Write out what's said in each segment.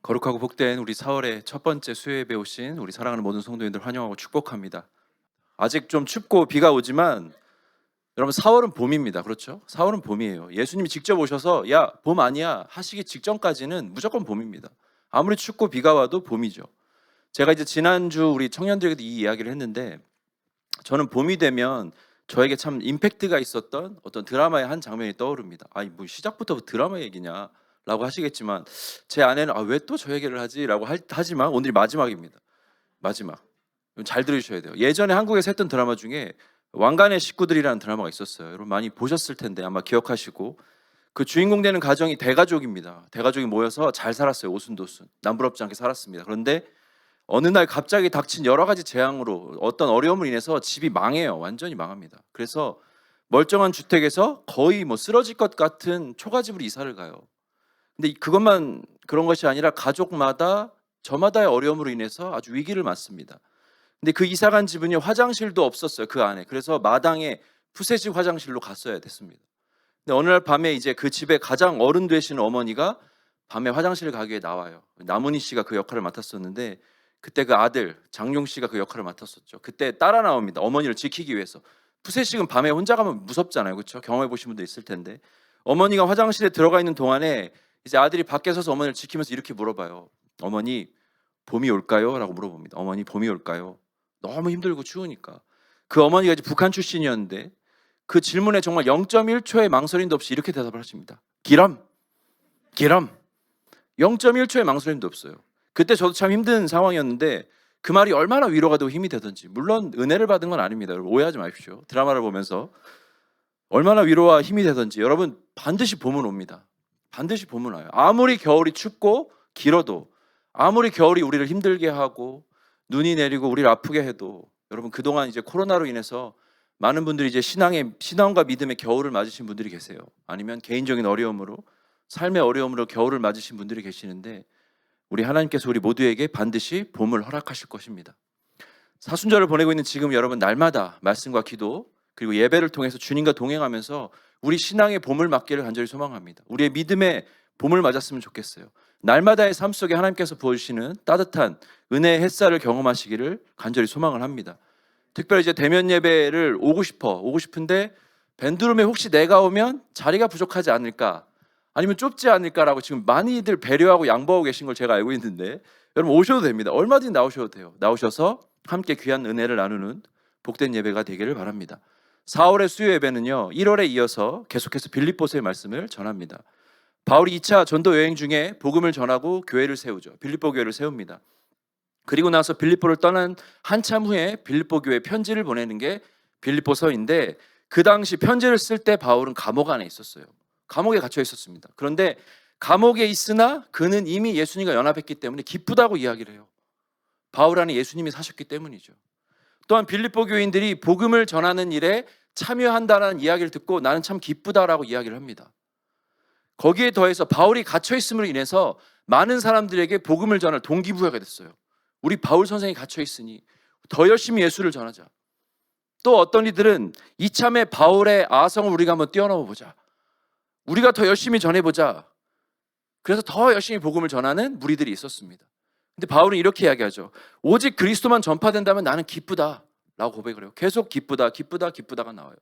거룩하고 복된 우리 4월의 첫 번째 수요예배 오신 우리 사랑하는 모든 성도님들 환영하고 축복합니다. 아직 좀 춥고 비가 오지만 여러분 4월은 봄입니다. 그렇죠? 4월은 봄이에요. 예수님이 직접 오셔서 야, 봄 아니야 하시기 직전까지는 무조건 봄입니다. 아무리 춥고 비가 와도 봄이죠. 제가 이제 지난주 우리 청년들에게도 이 이야기를 했는데 저는 봄이 되면 저에게 참 임팩트가 있었던 어떤 드라마의 한 장면이 떠오릅니다. 아니 뭐 시작부터 드라마 얘기냐 라고 하시겠지만 제 아내는 왜 또 저 얘기를 하지? 라고 하지만 오늘이 마지막입니다. 마지막. 잘 들으셔야 돼요. 예전에 한국에서 했던 드라마 중에 왕관의 식구들이라는 드라마가 있었어요. 여러분 많이 보셨을 텐데 아마 기억하시고, 그 주인공 되는 가정이 대가족입니다. 대가족이 모여서 잘 살았어요. 오순도순 남부럽지 않게 살았습니다. 그런데 어느 날 갑자기 닥친 여러 가지 재앙으로 어떤 어려움을 인해서 집이 망해요. 완전히 망합니다. 그래서 멀쩡한 주택에서 거의 뭐 쓰러질 것 같은 초가집으로 이사를 가요. 근데 그것만 그런 것이 아니라 가족마다 저마다의 어려움으로 인해서 아주 위기를 맞습니다. 근데 그 이사 간 집은요, 화장실도 없었어요. 그 안에. 그래서 마당에 푸세식 화장실로 갔어야 됐습니다. 근데 어느 날 밤에 이제 그 집에 가장 어른 되시는 어머니가 밤에 화장실을 가기 위해 나와요. 남은희 씨가 그 역할을 맡았었는데 그때 그 아들 장용 씨가 그 역할을 맡았었죠. 그때 따라 나옵니다. 어머니를 지키기 위해서. 푸세식은 밤에 혼자 가면 무섭잖아요. 그렇죠? 경험해 보신 분도 있을 텐데. 어머니가 화장실에 들어가 있는 동안에 이제 아들이 밖에 서서 어머니를 지키면서 이렇게 물어봐요. 어머니, 봄이 올까요? 라고 물어봅니다. 어머니, 봄이 올까요? 너무 힘들고 추우니까. 그 어머니가 이제 북한 출신이었는데 그 질문에 정말 0.1초의 망설임도 없이 이렇게 대답을 하십니다. 기람. 0.1초의 망설임도 없어요. 그때 저도 참 힘든 상황이었는데 그 말이 얼마나 위로가 되고 힘이 되든지, 물론 은혜를 받은 건 아닙니다. 여러분 오해하지 마십시오. 드라마를 보면서 얼마나 위로와 힘이 되든지 여러분 반드시 봄은 옵니다. 반드시 봄은 와요. 아무리 겨울이 춥고 길어도, 아무리 겨울이 우리를 힘들게 하고 눈이 내리고 우리를 아프게 해도, 여러분 그동안 이제 코로나로 인해서 많은 분들이 이제 신앙과 믿음의 겨울을 맞으신 분들이 계세요. 아니면 개인적인 어려움으로, 삶의 어려움으로 겨울을 맞으신 분들이 계시는데 우리 하나님께서 우리 모두에게 반드시 봄을 허락하실 것입니다. 사순절을 보내고 있는 지금 여러분, 날마다 말씀과 기도 그리고 예배를 통해서 주님과 동행하면서 우리 신앙의 봄을 맞기를 간절히 소망합니다. 우리의 믿음의 봄을 맞았으면 좋겠어요. 날마다의 삶 속에 하나님께서 부어주시는 따뜻한 은혜의 햇살을 경험하시기를 간절히 소망을 합니다. 특별히 이제 대면 예배를 오고 싶은데 밴드룸에 혹시 내가 오면 자리가 부족하지 않을까, 아니면 좁지 않을까라고 지금 많이들 배려하고 양보하고 계신 걸 제가 알고 있는데, 여러분 오셔도 됩니다. 얼마든지 나오셔도 돼요. 나오셔서 함께 귀한 은혜를 나누는 복된 예배가 되기를 바랍니다. 4월의 수요 예배는요, 1월에 이어서 계속해서 빌립보서의 말씀을 전합니다. 바울이 2차 전도 여행 중에 복음을 전하고 교회를 세우죠. 빌립보 교회를 세웁니다. 그리고 나서 빌립보를 떠난 한참 후에 빌립보 교회에 편지를 보내는 게 빌립보서인데, 그 당시 편지를 쓸 때 바울은 감옥 안에 있었어요. 감옥에 갇혀 있었습니다. 그런데 감옥에 있으나 그는 이미 예수님과 연합했기 때문에 기쁘다고 이야기를 해요. 바울 안에 예수님이 사셨기 때문이죠. 또한 빌립보 교인들이 복음을 전하는 일에 참여한다는 이야기를 듣고 나는 참 기쁘다라고 이야기를 합니다. 거기에 더해서 바울이 갇혀 있음으로 인해서 많은 사람들에게 복음을 전할 동기부여가 됐어요. 우리 바울 선생이 갇혀 있으니 더 열심히 예수를 전하자. 또 어떤 이들은 이참에 바울의 아성을 우리가 한번 뛰어넘어 보자. 우리가 더 열심히 전해보자. 그래서 더 열심히 복음을 전하는 무리들이 있었습니다. 근데 바울은 이렇게 이야기하죠. 오직 그리스도만 전파된다면 나는 기쁘다 라고 고백을 해요. 계속 기쁘다가 나와요.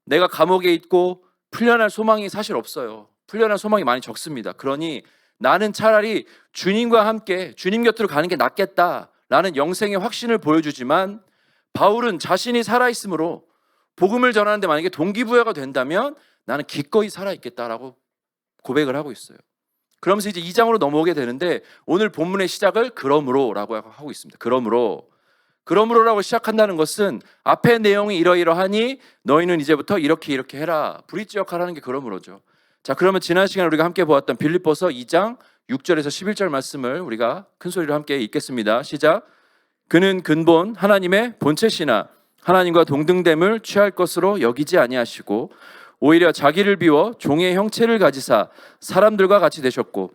내가 감옥에 있고 풀려날 소망이 사실 없어요. 풀려날 소망이 많이 적습니다. 그러니 나는 차라리 주님과 함께 주님 곁으로 가는 게 낫겠다라는 영생의 확신을 보여주지만, 바울은 자신이 살아있으므로 복음을 전하는데 만약에 동기부여가 된다면 나는 기꺼이 살아있겠다라고 고백을 하고 있어요. 그러면서 이제 2장으로 넘어오게 되는데 오늘 본문의 시작을 그러므로라고 하고 있습니다. 그러므로라고 시작한다는 것은 앞의 내용이 이러이러하니 너희는 이제부터 이렇게 해라. 브릿지 역할을 하는 게 그러므로죠. 자, 그러면 지난 시간에 우리가 함께 보았던 빌립보서 2장 6절에서 11절 말씀을 우리가 큰 소리로 함께 읽겠습니다. 시작. 그는 근본 하나님의 본체시나 하나님과 동등됨을 취할 것으로 여기지 아니하시고 오히려 자기를 비워 종의 형체를 가지사 사람들과 같이 되셨고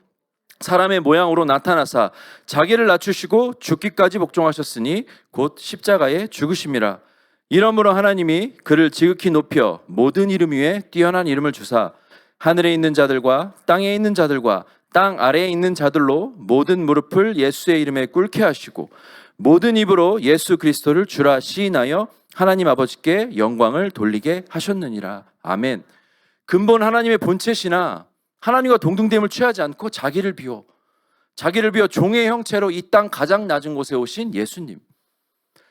사람의 모양으로 나타나사 자기를 낮추시고 죽기까지 복종하셨으니 곧 십자가에 죽으심이라. 이러므로 하나님이 그를 지극히 높여 모든 이름 위에 뛰어난 이름을 주사 하늘에 있는 자들과 땅에 있는 자들과 땅 아래에 있는 자들로 모든 무릎을 예수의 이름에 꿇게 하시고 모든 입으로 예수 그리스도를 주라 시인하여 하나님 아버지께 영광을 돌리게 하셨느니라. 아멘. 근본 하나님의 본체시나 하나님과 동등됨을 취하지 않고 자기를 비워 종의 형체로 이 땅 가장 낮은 곳에 오신 예수님.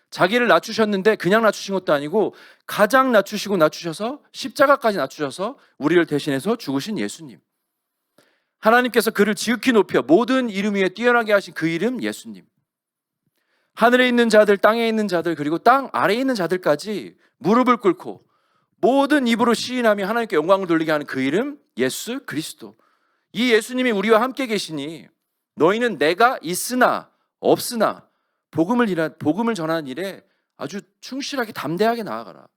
자기를 낮추셨는데 그냥 낮추신 것도 아니고 가장 낮추셔서 십자가까지 낮추셔서 우리를 대신해서 죽으신 예수님. 하나님께서 그를 지극히 높여 모든 이름 위에 뛰어나게 하신 그 이름 예수님. 하늘에 있는 자들, 땅에 있는 자들, 그리고 땅 아래에 있는 자들까지 무릎을 꿇고 모든 입으로 시인하며 하나님께 영광을 돌리게 하는 그 이름 예수 그리스도. 이 예수님이 우리와 함께 계시니 너희는 내가 있으나 없으나 복음을 전하는 일에 아주 충실하게 담대하게 나아가라.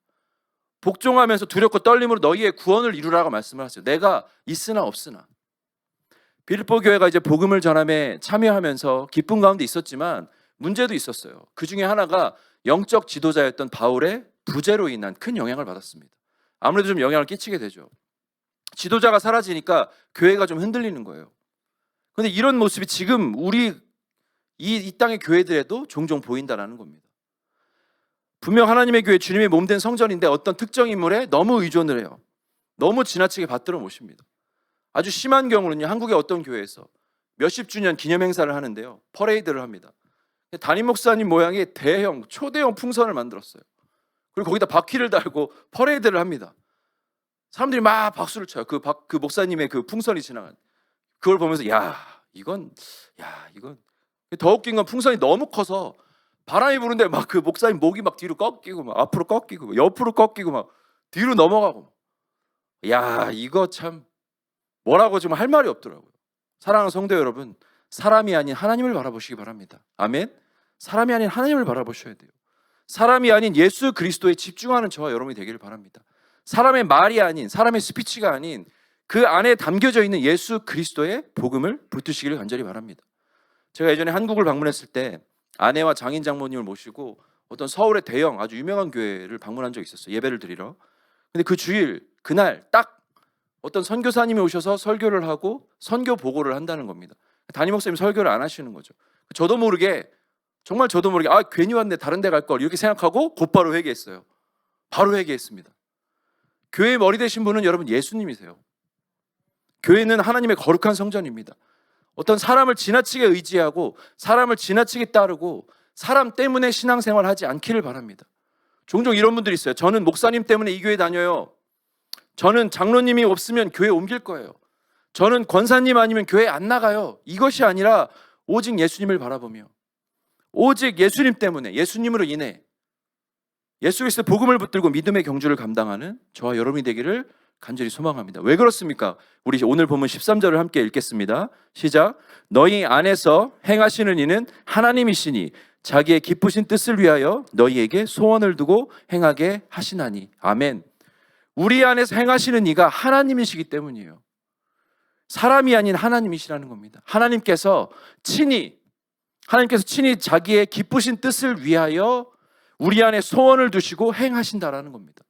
복종하면서 두렵고 떨림으로 너희의 구원을 이루라고 말씀을 하세요. 내가 있으나 없으나. 빌립보 교회가 이제 복음을 전함에 참여하면서 기쁨 가운데 있었지만 문제도 있었어요. 그 중에 하나가 영적 지도자였던 바울의 부재로 인한 큰 영향을 받았습니다. 아무래도 좀 영향을 끼치게 되죠. 지도자가 사라지니까 교회가 좀 흔들리는 거예요. 그런데 이런 모습이 지금 우리 이 땅의 교회들에도 종종 보인다는 겁니다. 분명 하나님의 교회, 주님의 몸된 성전인데 어떤 특정 인물에 너무 의존을 해요. 너무 지나치게 받들어 모십니다. 아주 심한 경우는요, 한국의 어떤 교회에서 몇십 주년 기념 행사를 하는데요, 퍼레이드를 합니다. 담임 목사님 모양의 초대형 풍선을 만들었어요. 그리고 거기다 바퀴를 달고 퍼레이드를 합니다. 사람들이 막 박수를 쳐요. 그 목사님의 그 풍선이 지나간. 그걸 보면서 이건 더 웃긴 건 풍선이 너무 커서 바람이 부는데 막 그 목사님 목이 막 뒤로 꺾이고 막 앞으로 꺾이고 막 옆으로 꺾이고 막 뒤로 넘어가고. 이거 참 뭐라고 지금 할 말이 없더라고요. 사랑하는 성도 여러분, 사람이 아닌 하나님을 바라보시기 바랍니다. 아멘. 사람이 아닌 하나님을 바라보셔야 돼요. 사람이 아닌 예수 그리스도에 집중하는 저와 여러분이 되기를 바랍니다. 사람의 말이 아닌, 사람의 스피치가 아닌 그 안에 담겨져 있는 예수 그리스도의 복음을 붙드시기를 간절히 바랍니다. 제가 예전에 한국을 방문했을 때 아내와 장인 장모님을 모시고 어떤 서울의 대형 아주 유명한 교회를 방문한 적이 있었어요. 예배를 드리러. 근데 그 주일 그날 딱 어떤 선교사님이 오셔서 설교를 하고 선교 보고를 한다는 겁니다. 담임 목사님 설교를 안 하시는 거죠. 저도 모르게 괜히 왔네, 다른 데 갈 걸 이렇게 생각하고 곧바로 회개했어요. 바로 회개했습니다. 교회의 머리 되신 분은 여러분 예수님이세요. 교회는 하나님의 거룩한 성전입니다. 어떤 사람을 지나치게 의지하고 사람을 지나치게 따르고 사람 때문에 신앙생활 하지 않기를 바랍니다. 종종 이런 분들이 있어요. 저는 목사님 때문에 이 교회 다녀요. 저는 장로님이 없으면 교회 옮길 거예요. 저는 권사님 아니면 교회 안 나가요. 이것이 아니라 오직 예수님을 바라보며 오직 예수님 때문에, 예수님으로 인해 예수 그리스도 복음을 붙들고 믿음의 경주를 감당하는 저와 여러분이 되기를 간절히 소망합니다. 왜 그렇습니까? 우리 오늘 본문 13절을 함께 읽겠습니다. 시작. 너희 안에서 행하시는 이는 하나님이시니 자기의 기쁘신 뜻을 위하여 너희에게 소원을 두고 행하게 하시나니. 아멘. 우리 안에서 행하시는 이가 하나님이시기 때문이에요. 사람이 아닌 하나님이시라는 겁니다. 하나님께서 친히 자기의 기쁘신 뜻을 위하여 우리 안에 소원을 두시고 행하신다라는 겁니다.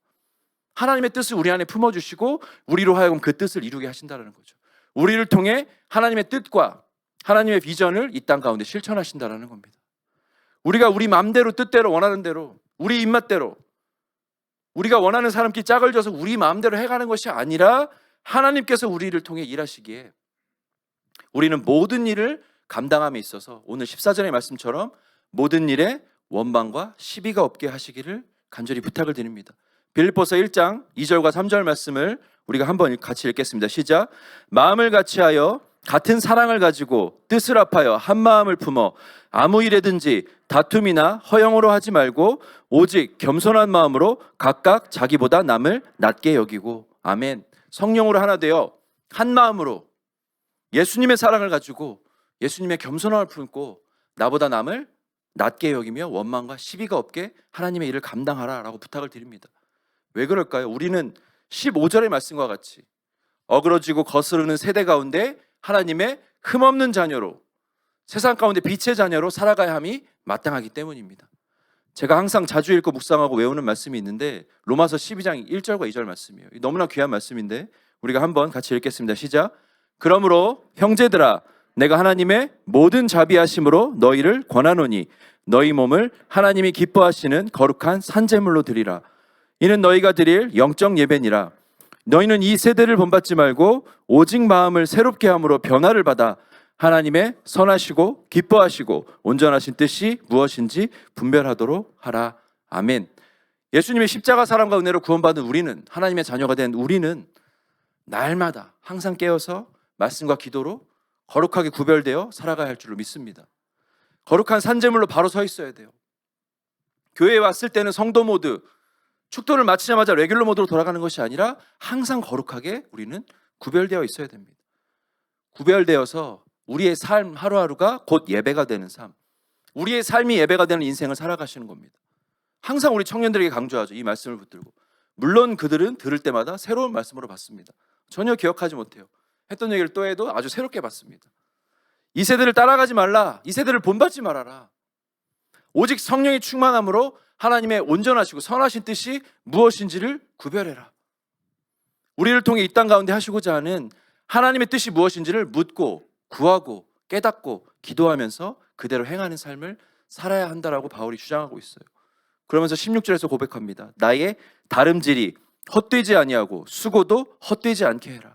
하나님의 뜻을 우리 안에 품어주시고 우리로 하여금 그 뜻을 이루게 하신다는 거죠. 우리를 통해 하나님의 뜻과 하나님의 비전을 이 땅 가운데 실천하신다는 겁니다. 우리가 우리 마음대로, 뜻대로, 원하는 대로, 우리 입맛대로 우리가 원하는 사람끼리 짝을 져서 우리 마음대로 해가는 것이 아니라 하나님께서 우리를 통해 일하시기에 우리는 모든 일을 감당함에 있어서 오늘 14절의 말씀처럼 모든 일에 원망과 시비가 없게 하시기를 간절히 부탁을 드립니다. 빌립보서 1장 2절과 3절 말씀을 우리가 한번 같이 읽겠습니다. 시작. 마음을 같이하여 같은 사랑을 가지고 뜻을 합하여 한 마음을 품어 아무 일에든지 다툼이나 허영으로 하지 말고 오직 겸손한 마음으로 각각 자기보다 남을 낮게 여기고. 아멘. 성령으로 하나 되어 한 마음으로 예수님의 사랑을 가지고 예수님의 겸손함을 품고 나보다 남을 낮게 여기며 원망과 시비가 없게 하나님의 일을 감당하라라고 부탁을 드립니다. 왜 그럴까요? 우리는 15절의 말씀과 같이 어그러지고 거스르는 세대 가운데 하나님의 흠없는 자녀로, 세상 가운데 빛의 자녀로 살아가야 함이 마땅하기 때문입니다. 제가 항상 자주 읽고 묵상하고 외우는 말씀이 있는데 로마서 12장 1절과 2절 말씀이에요. 너무나 귀한 말씀인데 우리가 한번 같이 읽겠습니다. 시작. 그러므로 형제들아 내가 하나님의 모든 자비하심으로 너희를 권하노니 너희 몸을 하나님이 기뻐하시는 거룩한 산제물로 드리라. 이는 너희가 드릴 영적 예배니라. 너희는 이 세대를 본받지 말고 오직 마음을 새롭게 함으로 변화를 받아 하나님의 선하시고 기뻐하시고 온전하신 뜻이 무엇인지 분별하도록 하라. 아멘. 예수님의 십자가 사랑과 은혜로 구원받은 우리는, 하나님의 자녀가 된 우리는 날마다 항상 깨어서 말씀과 기도로 거룩하게 구별되어 살아가야 할 줄로 믿습니다. 거룩한 산제물로 바로 서 있어야 돼요. 교회에 왔을 때는 성도 모드, 축도를 마치자마자 레귤러 모드로 돌아가는 것이 아니라 항상 거룩하게 우리는 구별되어 있어야 됩니다. 구별되어서 우리의 삶 하루하루가 곧 예배가 되는 삶, 우리의 삶이 예배가 되는 인생을 살아가시는 겁니다. 항상 우리 청년들에게 강조하죠. 이 말씀을 붙들고. 물론 그들은 들을 때마다 새로운 말씀으로 받습니다. 전혀 기억하지 못해요. 했던 얘기를 또 해도 아주 새롭게 받습니다. 이 세대를 따라가지 말라. 이 세대를 본받지 말아라. 오직 성령의 충만함으로 하나님의 온전하시고 선하신 뜻이 무엇인지를 구별해라. 우리를 통해 이 땅 가운데 하시고자 하는 하나님의 뜻이 무엇인지를 묻고 구하고 깨닫고 기도하면서 그대로 행하는 삶을 살아야 한다라고 바울이 주장하고 있어요. 그러면서 16절에서 고백합니다. 나의 다름질이 헛되지 아니하고 수고도 헛되지 않게 해라.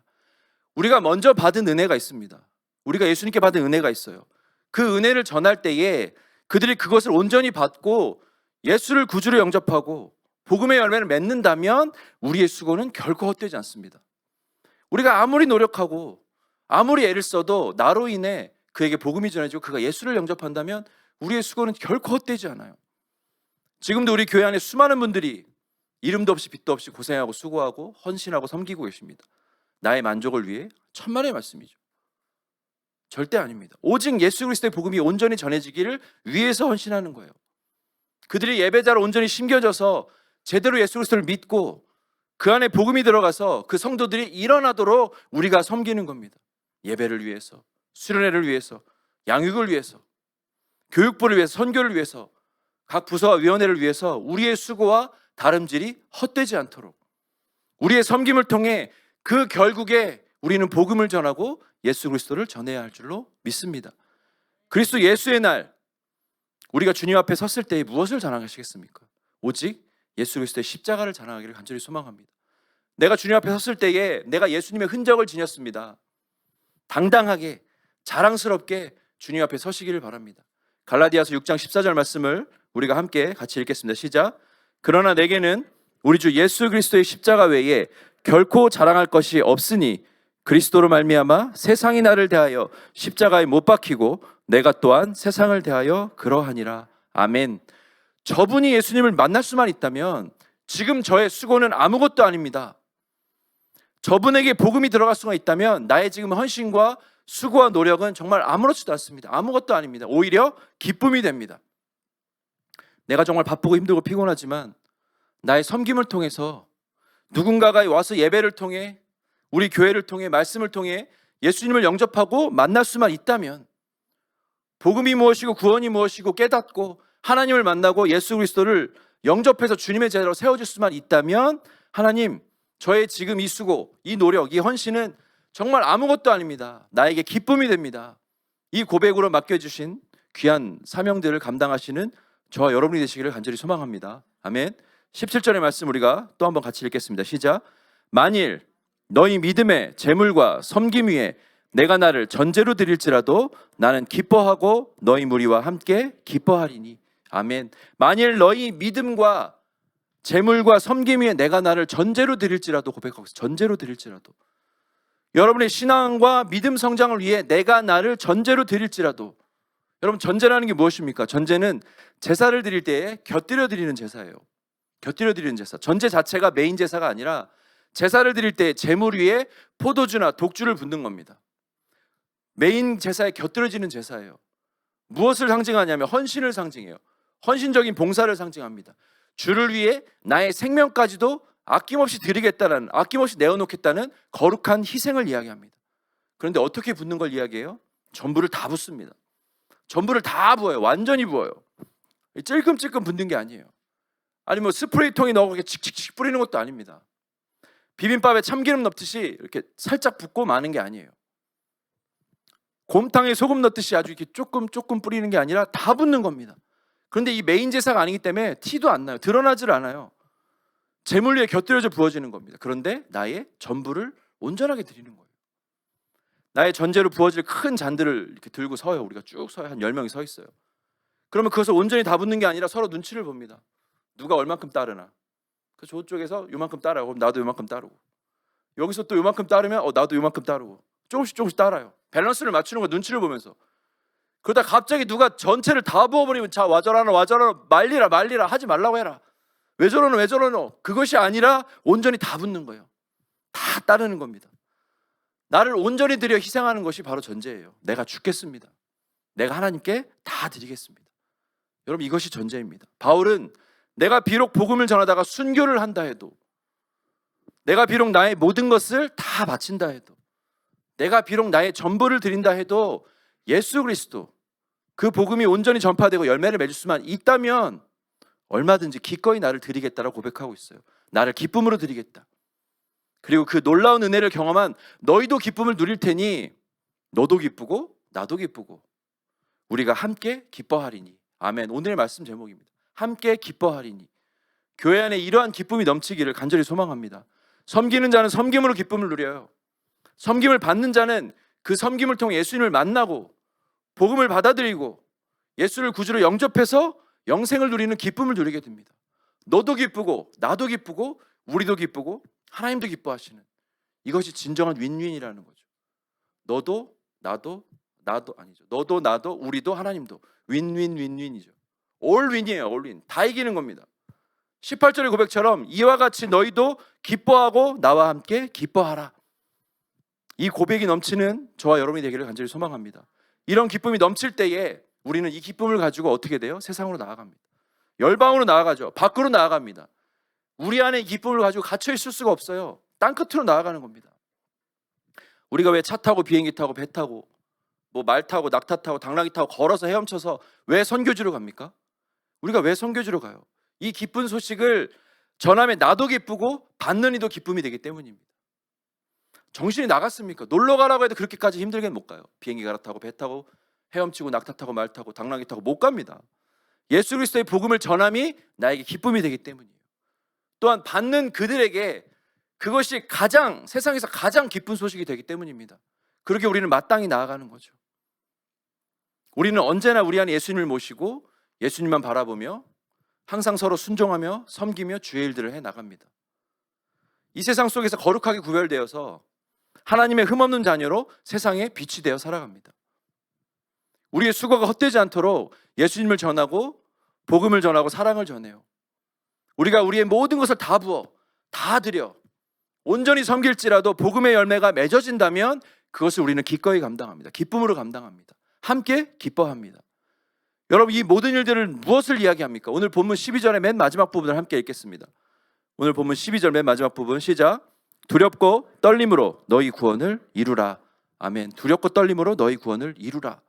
우리가 먼저 받은 은혜가 있습니다. 우리가 예수님께 받은 은혜가 있어요. 그 은혜를 전할 때에 그들이 그것을 온전히 받고 예수를 구주로 영접하고 복음의 열매를 맺는다면 우리의 수고는 결코 헛되지 않습니다. 우리가 아무리 노력하고 아무리 애를 써도 나로 인해 그에게 복음이 전해지고 그가 예수를 영접한다면 우리의 수고는 결코 헛되지 않아요. 지금도 우리 교회 안에 수많은 분들이 이름도 없이 빛도 없이 고생하고 수고하고 헌신하고 섬기고 계십니다. 나의 만족을 위해 천만의 말씀이죠. 절대 아닙니다. 오직 예수 그리스도의 복음이 온전히 전해지기를 위해서 헌신하는 거예요. 그들이 예배자로 온전히 심겨져서 제대로 예수 그리스도를 믿고 그 안에 복음이 들어가서 그 성도들이 일어나도록 우리가 섬기는 겁니다. 예배를 위해서, 수련회를 위해서, 양육을 위해서, 교육부를 위해서, 선교를 위해서, 각 부서와 위원회를 위해서 우리의 수고와 다름질이 헛되지 않도록 우리의 섬김을 통해 그 결국에 우리는 복음을 전하고 예수 그리스도를 전해야 할 줄로 믿습니다. 그리스도 예수의 날 우리가 주님 앞에 섰을 때에 무엇을 자랑하시겠습니까? 오직 예수 그리스도의 십자가를 자랑하기를 간절히 소망합니다. 내가 주님 앞에 섰을 때에 내가 예수님의 흔적을 지녔습니다. 당당하게 자랑스럽게 주님 앞에 서시기를 바랍니다. 갈라디아서 6장 14절 말씀을 우리가 함께 같이 읽겠습니다. 시작. 그러나 내게는 우리 주 예수 그리스도의 십자가 외에 결코 자랑할 것이 없으니 그리스도로 말미암아 세상이 나를 대하여 십자가에 못 박히고 내가 또한 세상을 대하여 그러하니라. 아멘. 저분이 예수님을 만날 수만 있다면 지금 저의 수고는 아무것도 아닙니다. 저분에게 복음이 들어갈 수가 있다면 나의 지금 헌신과 수고와 노력은 정말 아무렇지도 않습니다. 아무것도 아닙니다. 오히려 기쁨이 됩니다. 내가 정말 바쁘고 힘들고 피곤하지만 나의 섬김을 통해서 누군가가 와서 예배를 통해 우리 교회를 통해 말씀을 통해 예수님을 영접하고 만날 수만 있다면 복음이 무엇이고 구원이 무엇이고 깨닫고 하나님을 만나고 예수 그리스도를 영접해서 주님의 제자로 세워질 수만 있다면 하나님 저의 지금 이 수고, 이 노력, 이 헌신은 정말 아무것도 아닙니다. 나에게 기쁨이 됩니다. 이 고백으로 맡겨주신 귀한 사명들을 감당하시는 저와 여러분이 되시기를 간절히 소망합니다. 아멘. 17절의 말씀 우리가 또 한번 같이 읽겠습니다. 시작. 만일 너희 믿음의 재물과 섬김 위에 내가 나를 전제로 드릴지라도 나는 기뻐하고 너희 무리와 함께 기뻐하리니. 아멘. 만일 너희 믿음과 재물과 섬김 위에 내가 나를 전제로 드릴지라도, 고백하고 있어요. 전제로 드릴지라도. 여러분의 신앙과 믿음 성장을 위해 내가 나를 전제로 드릴지라도. 여러분, 전제라는 게 무엇입니까? 전제는 제사를 드릴 때에 곁들여 드리는 제사예요. 곁들여 드리는 제사. 전제 자체가 메인 제사가 아니라 제사를 드릴 때 제물 위에 포도주나 독주를 붓는 겁니다. 메인 제사에 곁들여지는 제사예요. 무엇을 상징하냐면 헌신을 상징해요. 헌신적인 봉사를 상징합니다. 주를 위해 나의 생명까지도 아낌없이 드리겠다는, 아낌없이 내어놓겠다는 거룩한 희생을 이야기합니다. 그런데 어떻게 붓는 걸 이야기해요? 전부를 다 붓습니다. 전부를 다 부어요. 완전히 부어요. 찔끔찔끔 붓는 게 아니에요. 아니 뭐 스프레이통에 넣어 이렇게 칙칙칙 뿌리는 것도 아닙니다. 비빔밥에 참기름 넣듯이 이렇게 살짝 붓고 마는 게 아니에요. 곰탕에 소금 넣듯이 아주 이렇게 조금 뿌리는 게 아니라 다 붓는 겁니다. 그런데 이 메인 제사가 아니기 때문에 티도 안 나요. 드러나질 않아요. 제물 위에 곁들여져 부어지는 겁니다. 그런데 나의 전부를 온전하게 드리는 거예요. 나의 전제로 부어질 큰 잔들을 이렇게 들고 서요. 우리가 쭉 서요. 한 10명이 서 있어요. 그러면 그것을 온전히 다 붓는 게 아니라 서로 눈치를 봅니다. 누가 얼만큼 따르나. 그래서 저쪽에서 요만큼 따라요. 그럼 나도 요만큼 따르고. 여기서 또 요만큼 따르면 나도 요만큼 따르고. 조금씩 따라요. 밸런스를 맞추는 거 눈치를 보면서. 그러다 갑자기 누가 전체를 다 부어버리면 자 와저라나 말리라 하지 말라고 해라. 왜 저러노. 그것이 아니라 온전히 다 붓는 거예요. 다 따르는 겁니다. 나를 온전히 드려 희생하는 것이 바로 전제예요. 내가 죽겠습니다. 내가 하나님께 다 드리겠습니다. 여러분 이것이 전제입니다. 바울은 내가 비록 복음을 전하다가 순교를 한다 해도, 내가 비록 나의 모든 것을 다 바친다 해도, 내가 비록 나의 전부를 드린다 해도 예수 그리스도 그 복음이 온전히 전파되고 열매를 맺을 수만 있다면 얼마든지 기꺼이 나를 드리겠다라고 고백하고 있어요. 나를 기쁨으로 드리겠다. 그리고 그 놀라운 은혜를 경험한 너희도 기쁨을 누릴 테니 너도 기쁘고 나도 기쁘고 우리가 함께 기뻐하리니. 아멘. 오늘의 말씀 제목입니다. 함께 기뻐하리니. 교회 안에 이러한 기쁨이 넘치기를 간절히 소망합니다. 섬기는 자는 섬김으로 기쁨을 누려요. 섬김을 받는 자는 그 섬김을 통해 예수님을 만나고 복음을 받아들이고 예수를 구주로 영접해서 영생을 누리는 기쁨을 누리게 됩니다. 너도 기쁘고 나도 기쁘고 우리도 기쁘고 하나님도 기뻐하시는, 이것이 진정한 윈윈이라는 거죠. 너도 나도 우리도 하나님도 윈윈이죠. 올윈이에요. 올윈. 다 이기는 겁니다. 18절의 고백처럼 이와 같이 너희도 기뻐하고 나와 함께 기뻐하라. 이 고백이 넘치는 저와 여러분이 되기를 간절히 소망합니다. 이런 기쁨이 넘칠 때에 우리는 이 기쁨을 가지고 어떻게 돼요? 세상으로 나아갑니다. 열방으로 나아가죠. 밖으로 나아갑니다. 우리 안에 이 기쁨을 가지고 갇혀 있을 수가 없어요. 땅끝으로 나아가는 겁니다. 우리가 왜 차 타고 비행기 타고 배 타고 뭐 말 타고 낙타 타고 당나귀 타고 걸어서 헤엄쳐서 왜 선교지로 갑니까? 우리가 왜 선교지로 가요? 이 기쁜 소식을 전하면 나도 기쁘고 받는 이도 기쁨이 되기 때문입니다. 정신이 나갔습니까? 놀러 가라고 해도 그렇게까지 힘들게는 못 가요. 비행기 갈아타고 배 타고 헤엄치고 낙타 타고 말 타고 당나귀 타고 못 갑니다. 예수 그리스도의 복음을 전함이 나에게 기쁨이 되기 때문이에요. 또한 받는 그들에게 그것이 세상에서 가장 기쁜 소식이 되기 때문입니다. 그렇게 우리는 마땅히 나아가는 거죠. 우리는 언제나 우리 안에 예수님을 모시고 예수님만 바라보며 항상 서로 순종하며 섬기며 주의 일들을 해나갑니다. 이 세상 속에서 거룩하게 구별되어서 하나님의 흠없는 자녀로 세상에 빛이 되어 살아갑니다. 우리의 수고가 헛되지 않도록 예수님을 전하고 복음을 전하고 사랑을 전해요. 우리가 우리의 모든 것을 다 부어 다 드려 온전히 섬길지라도 복음의 열매가 맺어진다면 그것을 우리는 기꺼이 감당합니다. 기쁨으로 감당합니다. 함께 기뻐합니다. 여러분 이 모든 일들을 무엇을 이야기합니까? 오늘 본문 12절의 맨 마지막 부분을 함께 읽겠습니다. 오늘 본문 12절 맨 마지막 부분 시작. 두렵고 떨림으로 너희 구원을 이루라. 아멘. 두렵고 떨림으로 너희 구원을 이루라.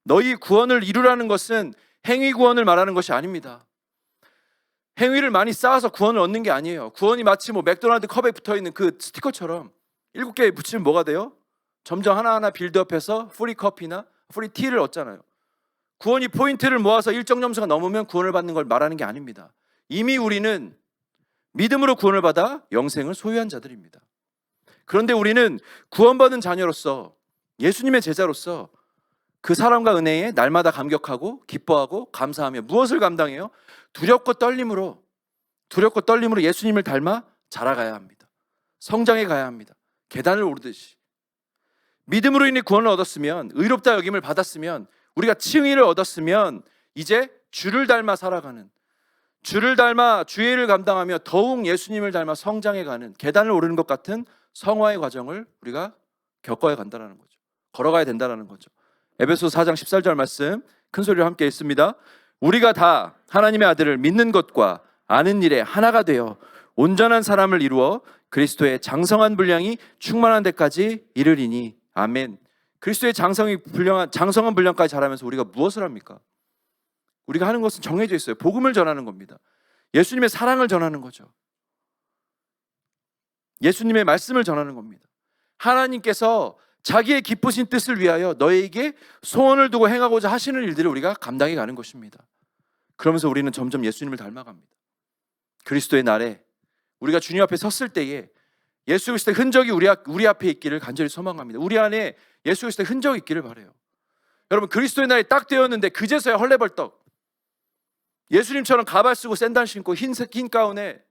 너희 구원을 이루라는 것은 행위 구원을 말하는 것이 아닙니다. 행위를 많이 쌓아서 구원을 얻는 게 아니에요. 구원이 마치 맥도날드 컵에 붙어있는 그 스티커처럼 7개 붙이면 뭐가 돼요? 점점 하나하나 빌드업해서 프리 커피나 프리 티를 얻잖아요. 구원이 포인트를 모아서 일정 점수가 넘으면 구원을 받는 걸 말하는 게 아닙니다. 이미 우리는 믿음으로 구원을 받아 영생을 소유한 자들입니다. 그런데 우리는 구원받은 자녀로서 예수님의 제자로서 그 사랑과 은혜에 날마다 감격하고 기뻐하고 감사하며 무엇을 감당해요? 두렵고 떨림으로 예수님을 닮아 자라가야 합니다. 성장해 가야 합니다. 계단을 오르듯이. 믿음으로 인해 구원을 얻었으면, 의롭다 여김을 받았으면, 우리가 칭의를 얻었으면 이제 주를 닮아 살아가는, 주를 닮아 주의 일을 감당하며 더욱 예수님을 닮아 성장해 가는 계단을 오르는 것 같은 성화의 과정을 우리가 겪어야 간다는 거죠. 걸어가야 된다는 거죠. 에베소서 4장 14절 말씀 큰 소리로 함께 읽습니다. 우리가 다 하나님의 아들을 믿는 것과 아는 일에 하나가 되어 온전한 사람을 이루어 그리스도의 장성한 분량이 충만한 데까지 이르리니. 아멘. 그리스도의 장성한 분량까지 자라면서 우리가 무엇을 합니까? 우리가 하는 것은 정해져 있어요. 복음을 전하는 겁니다. 예수님의 사랑을 전하는 거죠. 예수님의 말씀을 전하는 겁니다. 하나님께서 자기의 기쁘신 뜻을 위하여 너에게 소원을 두고 행하고자 하시는 일들을 우리가 감당해 가는 것입니다. 그러면서 우리는 점점 예수님을 닮아갑니다. 그리스도의 날에 우리가 주님 앞에 섰을 때에 예수 그리스도의 흔적이 우리 앞에 있기를 간절히 소망합니다. 우리 안에 예수 그리스도의 흔적이 있기를 바라요. 여러분, 그리스도의 날이 딱 되었는데 그제서야 헐레벌떡 예수님처럼 가발 쓰고 샌들 신고 흰 가운에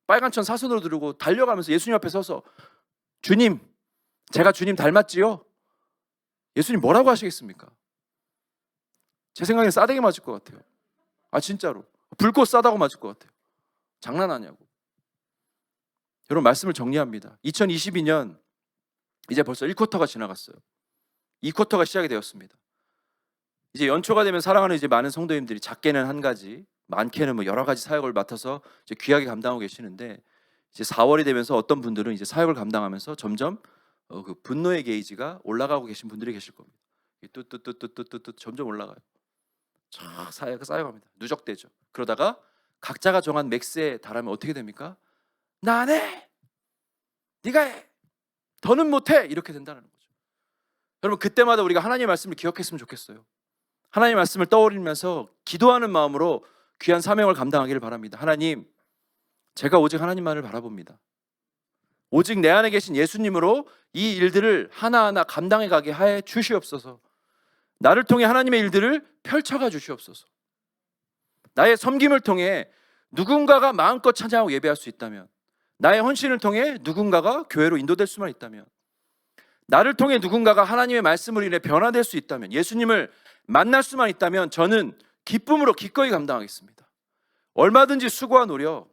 빨간 천 사선으로 두르고 달려가면서 예수님 앞에 서서 주님, 제가 주님 닮았지요? 예수님 뭐라고 하시겠습니까? 제 생각엔 싸대기 맞을 것 같아요. 진짜로 불꽃 싸다고 맞을 것 같아요. 장난하냐고. 여러분, 말씀을 정리합니다. 2022년 이제 벌써 1쿼터가 지나갔어요. 2쿼터가 시작이 되었습니다. 이제 연초가 되면 사랑하는 이제 많은 성도님들이 작게는 한 가지, 많게는 뭐 여러 가지 사역을 맡아서 이제 귀하게 감당하고 계시는데, 이제 4월이 되면서 어떤 분들은 이제 사역을 감당하면서 점점 그 분노의 게이지가 올라가고 계신 분들이 계실 겁니다. 뚜뚜뚜뚜뚜뚜 점점 올라가요. 쫙 쌓여갑니다. 누적되죠. 그러다가 각자가 정한 맥스에 달하면 어떻게 됩니까? 나 안 해! 네가 해! 더는 못해! 이렇게 된다는 거죠. 여러분, 그때마다 우리가 하나님의 말씀을 기억했으면 좋겠어요. 하나님의 말씀을 떠올리면서 기도하는 마음으로 귀한 사명을 감당하기를 바랍니다. 하나님, 제가 오직 하나님만을 바라봅니다. 오직 내 안에 계신 예수님으로 이 일들을 하나하나 감당해 가게 하여 주시옵소서. 나를 통해 하나님의 일들을 펼쳐가 주시옵소서. 나의 섬김을 통해 누군가가 마음껏 찬양하고 예배할 수 있다면, 나의 헌신을 통해 누군가가 교회로 인도될 수만 있다면, 나를 통해 누군가가 하나님의 말씀을 인해 변화될 수 있다면, 예수님을 만날 수만 있다면 저는 기쁨으로 기꺼이 감당하겠습니다. 얼마든지 수고와 노력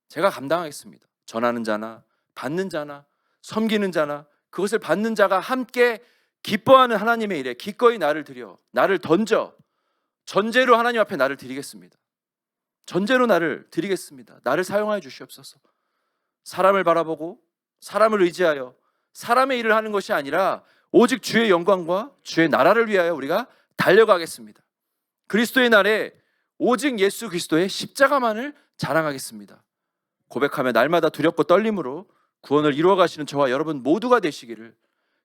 제가 감당하겠습니다. 전하는 자나 받는 자나 섬기는 자나 그것을 받는 자가 함께 기뻐하는 하나님의 일에 기꺼이 나를 던져 전제로 하나님 앞에 나를 드리겠습니다. 전제로 나를 드리겠습니다. 나를 사용하여 주시옵소서. 사람을 바라보고 사람을 의지하여 사람의 일을 하는 것이 아니라 오직 주의 영광과 주의 나라를 위하여 우리가 달려가겠습니다. 그리스도의 날에 오직 예수 그리스도의 십자가만을 자랑하겠습니다. 고백하며 날마다 두렵고 떨림으로 구원을 이루어가시는 저와 여러분 모두가 되시기를,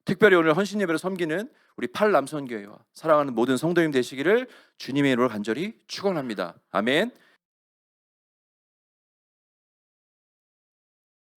특별히 오늘 헌신 예배를 섬기는 우리 팔남선교회와 사랑하는 모든 성도님 되시기를 주님의 이름으로 간절히 축원합니다. 아멘.